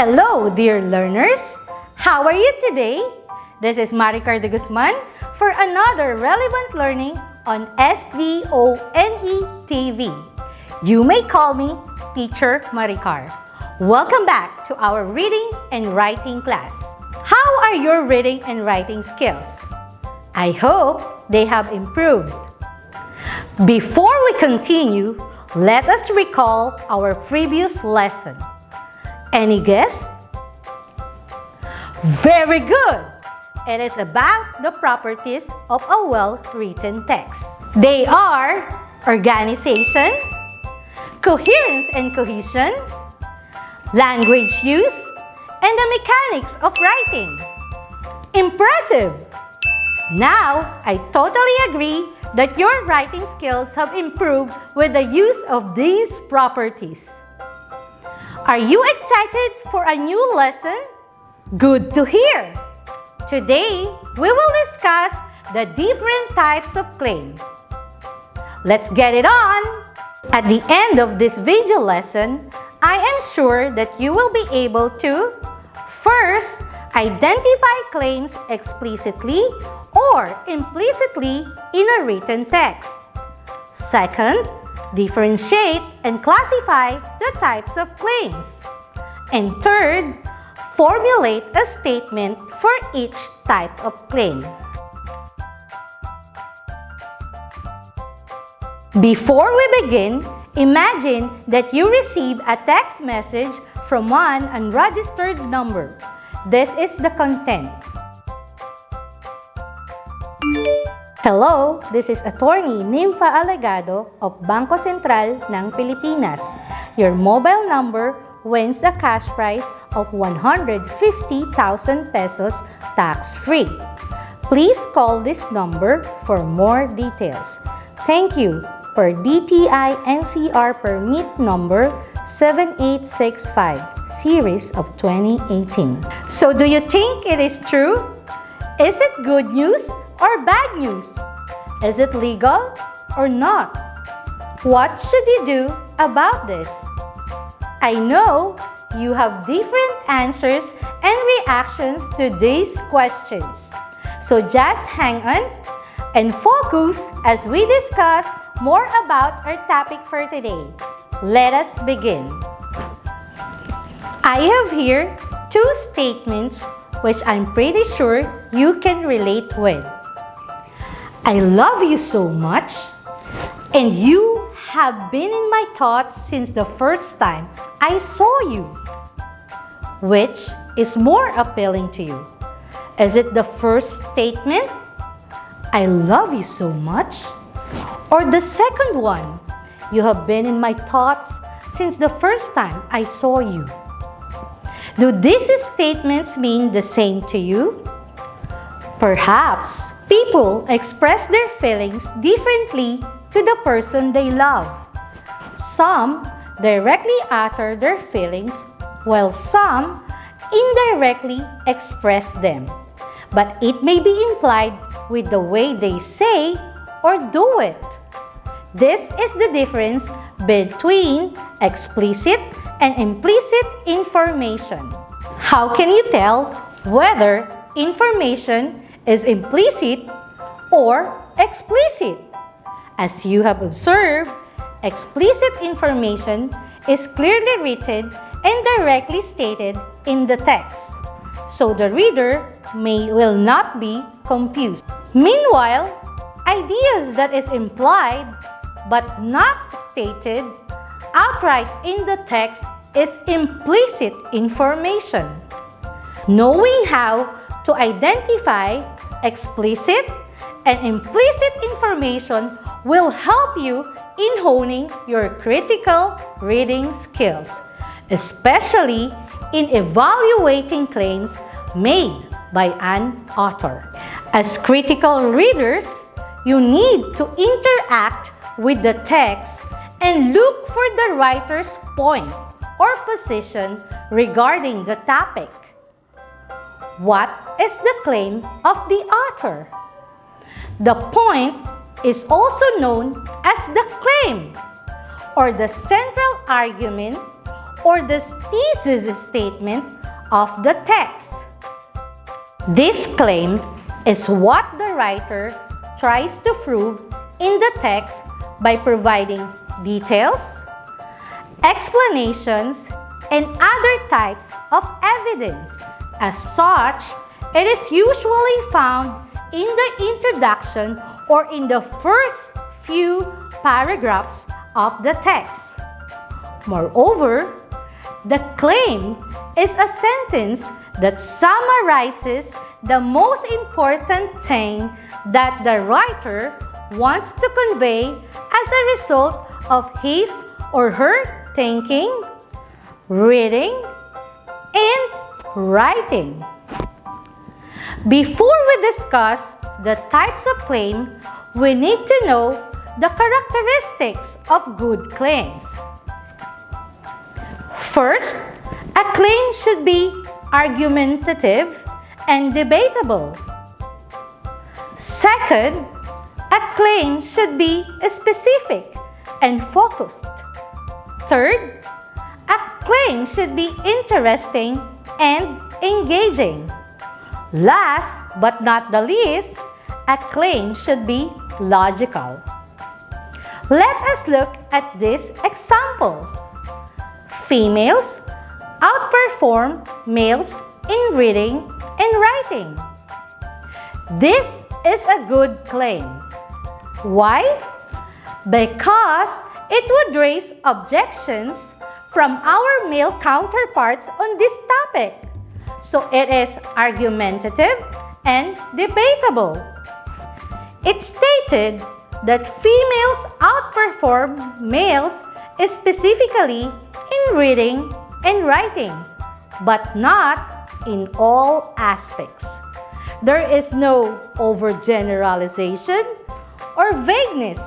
Hello, dear learners! How are you today? This is Maricar de Guzman for another relevant learning on SDONE TV. You may call me Teacher Maricar. Welcome back to our reading and writing class. How are your reading and writing skills? I hope they have improved. Before we continue, let us recall our previous lesson. Any guess? Very good! It is about the properties of a well-written text. They are organization, coherence and cohesion, language use, and the mechanics of writing. Impressive! Now, I totally agree that your writing skills have improved with the use of these properties. Are you excited for a new lesson? Good to hear! Today, we will discuss the different types of claim. Let's get it on! At the end of this video lesson, I am sure that you will be able to first, identify claims explicitly or implicitly in a written text. Second, differentiate and classify the types of claims. And third, formulate a statement for each type of claim. Before we begin, imagine that you receive a text message from one unregistered number. This is the content. Hello, this is Attorney Nympha Alegado of Bangko Sentral ng Pilipinas. Your mobile number wins a cash prize of 150,000 pesos tax-free. Please call this number for more details. Thank you. Per DTI NCR Permit Number 7865, Series of 2018. So do you think it is true? Is it good news or bad news? Is it legal or not? What should you do about this? I know you have different answers and reactions to these questions. So just hang on and focus as we discuss more about our topic for today. Let us begin. I have here two statements which I'm pretty sure you can relate with. I love you so much, and you have been in my thoughts since the first time I saw you. Which is more appealing to you? Is it the first statement, I love you so much? Or the second one, you have been in my thoughts since the first time I saw you? Do these statements mean the same to you? Perhaps people express their feelings differently to the person they love. Some directly utter their feelings, while some indirectly express them. But it may be implied with the way they say or do it. This is the difference between explicit and implicit information. How can you tell whether information is implicit or explicit? As you have observed, explicit information is clearly written and directly stated in the text, so the reader will not be confused. Meanwhile, ideas that is implied but not stated outright in the text is implicit information. Knowing how to identify explicit and implicit information will help you in honing your critical reading skills, especially in evaluating claims made by an author. As critical readers, you need to interact with the text and look for the writer's point or position regarding the topic. What is the claim of the author? The point is also known as the claim or the central argument or the thesis statement of the text. This claim is what the writer tries to prove in the text by providing details, explanations, and other types of evidence. As such, it is usually found in the introduction or in the first few paragraphs of the text. Moreover, the claim is a sentence that summarizes the most important thing that the writer wants to convey as a result of his or her thinking, reading, and writing. Before we discuss the types of claim, we need to know the characteristics of good claims. First, a claim should be argumentative and debatable. Second, a claim should be specific and focused. Third, a claim should be interesting and engaging. Last but not the least, a claim should be logical. Let us look at this example. Females outperform males in reading and writing. This is a good claim. Why? Because it would raise objections from our male counterparts on this topic. So it is argumentative and debatable. It stated that females outperform males specifically in reading and writing, but not in all aspects. There is no overgeneralization or vagueness.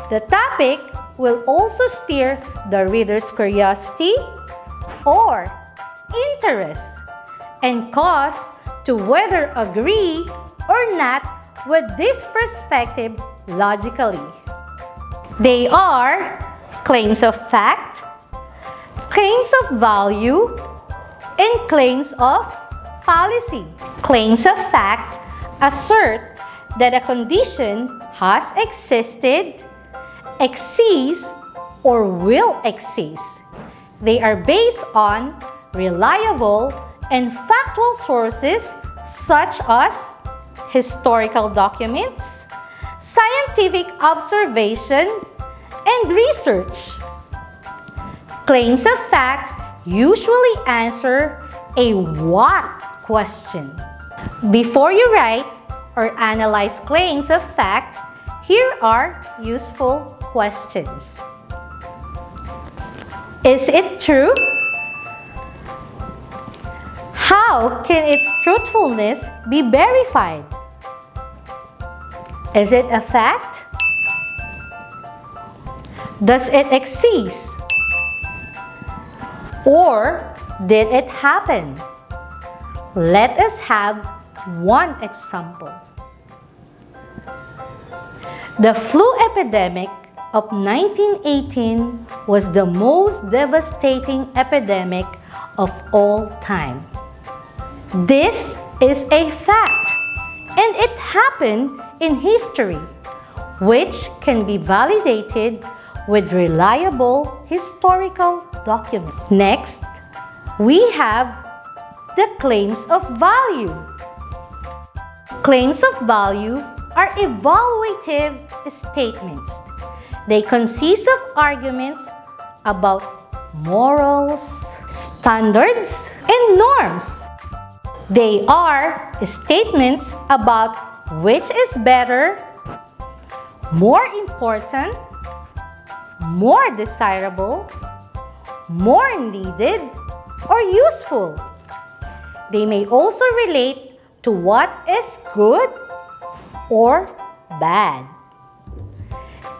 The topic will also stir the reader's curiosity or interest and cause to whether agree or not with this perspective logically. They are claims of fact, claims of value, and claims of policy. Claims of fact assert that a condition has existed, exists, or will exist. They are based on reliable and factual sources such as historical documents, scientific observation, and research. Claims of fact usually answer a what question. Before you write or analyze claims of fact, here are useful questions. Is it true? How can its truthfulness be verified? Is it a fact? Does it exist? Or did it happen? Let us have one example. The flu epidemic of 1918 was the most devastating epidemic of all time. This is a fact, and it happened in history, which can be validated with reliable historical documents. Next, we have the claims of value. Claims of value are evaluative statements. They consist of arguments about morals, standards, and norms. They are statements about which is better, more important, more desirable, more needed, or useful. They may also relate to what is good or bad.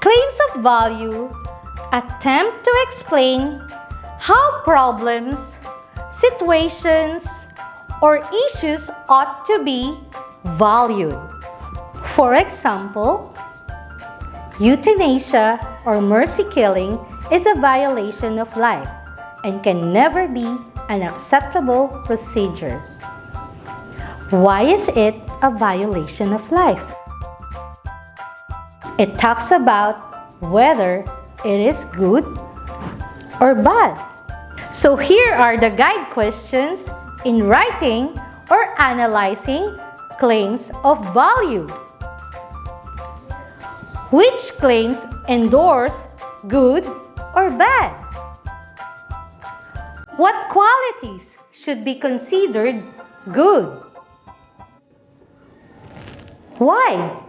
Claims of value attempt to explain how problems, situations, or issues ought to be valued. For example, euthanasia or mercy killing is a violation of life and can never be an acceptable procedure. Why is it a violation of life? It talks about whether it is good or bad. So here are the guide questions in writing or analyzing claims of value. Which claims endorse good or bad? What qualities should be considered good? Why?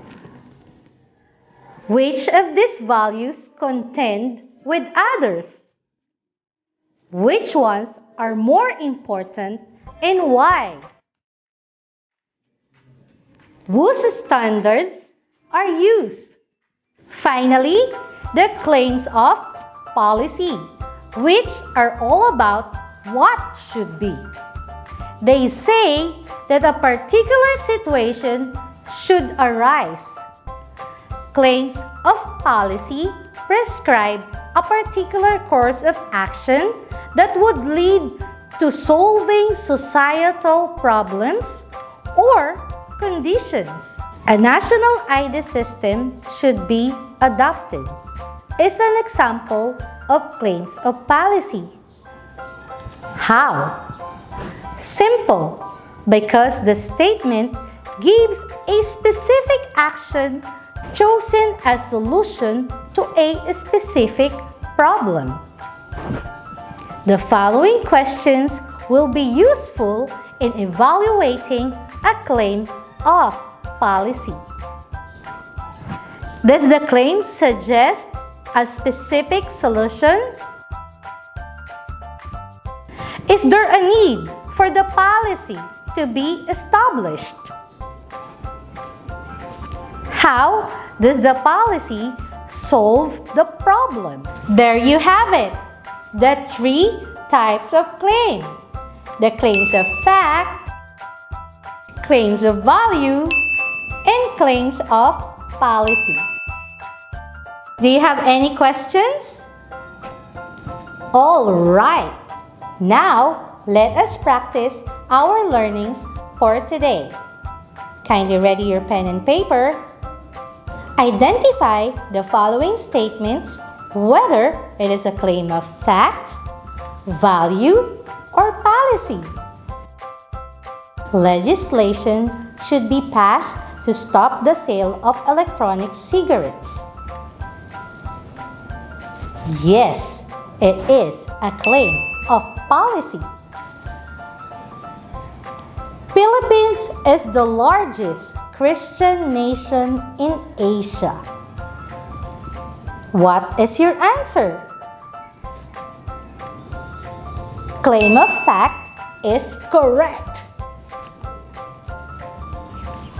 Which of these values contend with others? Which ones are more important and why? Whose standards are used? Finally, the claims of policy, which are all about what should be. They say that a particular situation should arise. Claims of policy prescribe a particular course of action that would lead to solving societal problems or conditions. A national ID system should be adopted is an example of claims of policy. How? Simple, because the statement gives a specific action chosen as solution to a specific problem. The following questions will be useful in evaluating a claim of policy. Does the claim suggest a specific solution? Is there a need for the policy to be established? How does the policy solve the problem? There you have it, the three types of claim. The claims of fact, claims of value, and claims of policy. Do you have any questions? All right. Now, let us practice our learnings for today. Kindly ready your pen and paper. Identify the following statements, whether it is a claim of fact, value, or policy. Legislation should be passed to stop the sale of electronic cigarettes. Yes, it is a claim of policy. Philippines is the largest Christian nation in Asia. What is your answer? Claim of fact is correct.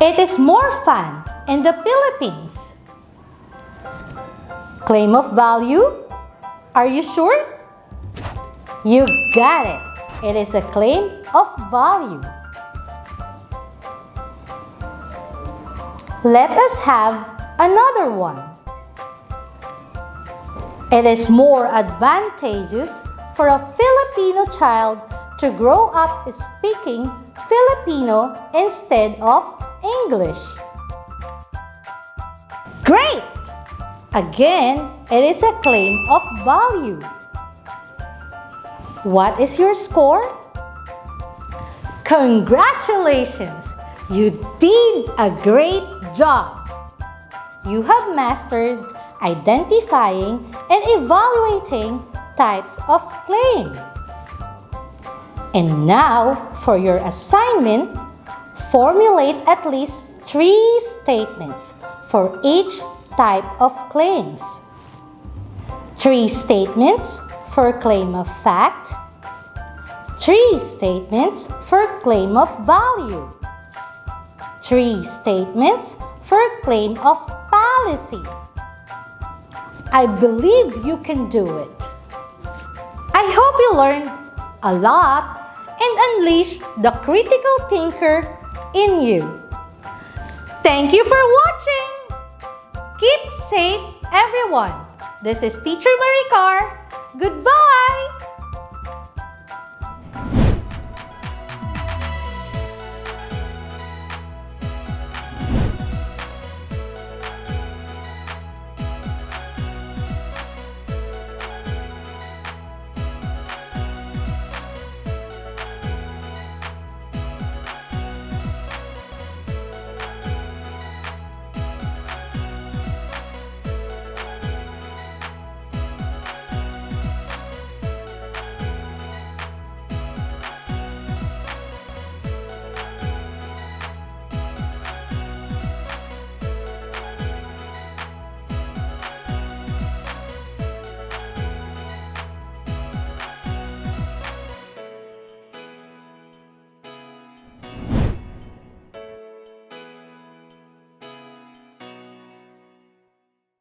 It is more fun in the Philippines. Claim of value? Are you sure? You got it. It is a claim of value. Let us have another one. It is more advantageous for a Filipino child to grow up speaking Filipino instead of English. Great! Again, it is a claim of value. What is your score? Congratulations! You did a great job. You have mastered identifying and evaluating types of claim. And now, for your assignment, formulate at least 3 statements for each type of claims. 3 statements for claim of fact, 3 statements for claim of value, 3 statements for claim of policy. I believe you can do it. I hope you learned a lot and unleashed the critical thinker in you. Thank you for watching. Keep safe, everyone. This is Teacher Maricar. Goodbye.